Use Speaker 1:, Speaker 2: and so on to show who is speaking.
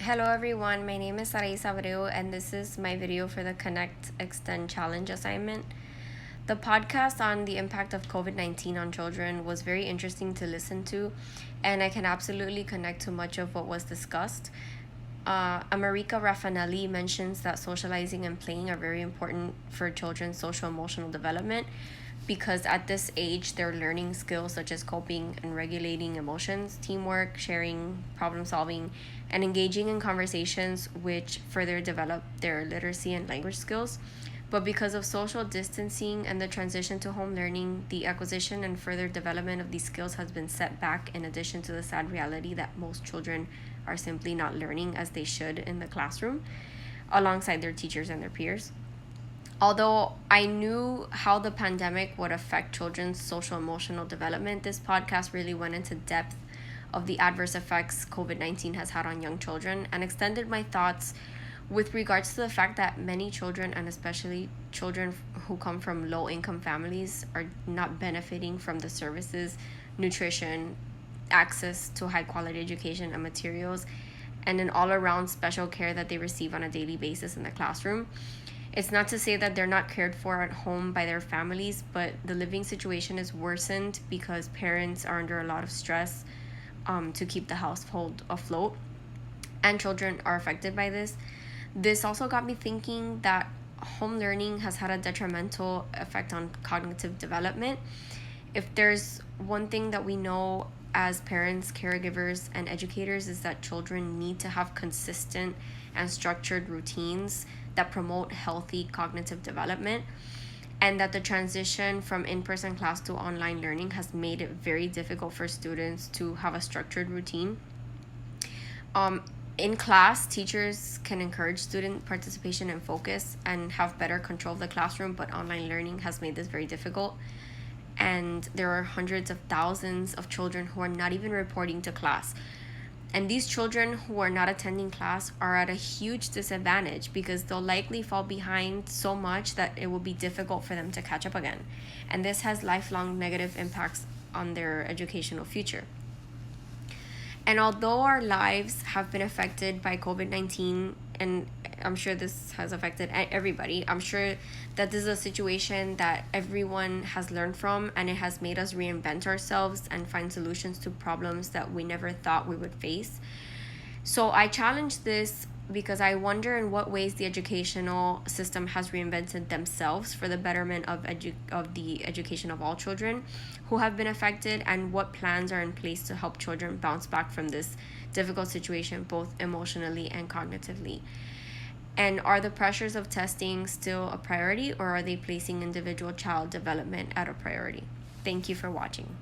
Speaker 1: Hello everyone, my name is Sarais Abreu and this is my video for the Connect Extend Challenge assignment. The podcast on the impact of COVID-19 on children was very interesting to listen to, and I can absolutely connect to much of what was discussed. America Raffanelli mentions that socializing and playing are very important for children's social emotional development because at this age they're learning skills such as coping and regulating emotions, teamwork, sharing, problem solving, and engaging in conversations which further develop their literacy and language skills. But because of social distancing and the transition to home learning, the acquisition and further development of these skills has been set back, in addition to the sad reality that most children are simply not learning as they should in the classroom alongside their teachers and their peers. Although I knew how the pandemic would affect children's social emotional development, this podcast really went into depth of the adverse effects COVID-19 has had on young children and extended my thoughts with regards to the fact that many children, and especially children who come from low income families, are not benefiting from the services, nutrition, access to high quality education and materials, and an all around special care that they receive on a daily basis in the classroom. It's not to say that they're not cared for at home by their families, but the living situation is worsened because parents are under a lot of stress to keep the household afloat, and children are affected by this. This also got me thinking that home learning has had a detrimental effect on cognitive development. If there's one thing that we know as parents, caregivers, and educators, is that children need to have consistent and structured routines that promote healthy cognitive development, and that the transition from in-person class to online learning has made it very difficult for students to have a structured routine. In class, teachers can encourage student participation and focus and have better control of the classroom, but online learning has made this very difficult. And there are hundreds of thousands of children who are not even reporting to class. And these children who are not attending class are at a huge disadvantage because they'll likely fall behind so much that it will be difficult for them to catch up again. And this has lifelong negative impacts on their educational future. And although our lives have been affected by COVID-19, and I'm sure this has affected everybody, I'm sure that this is a situation that everyone has learned from, and it has made us reinvent ourselves and find solutions to problems that we never thought we would face. So I challenge this because I wonder in what ways the educational system has reinvented themselves for the betterment of the education of all children who have been affected, and what plans are in place to help children bounce back from this difficult situation, both emotionally and cognitively. And are the pressures of testing still a priority, or are they placing individual child development at a priority? Thank you for watching.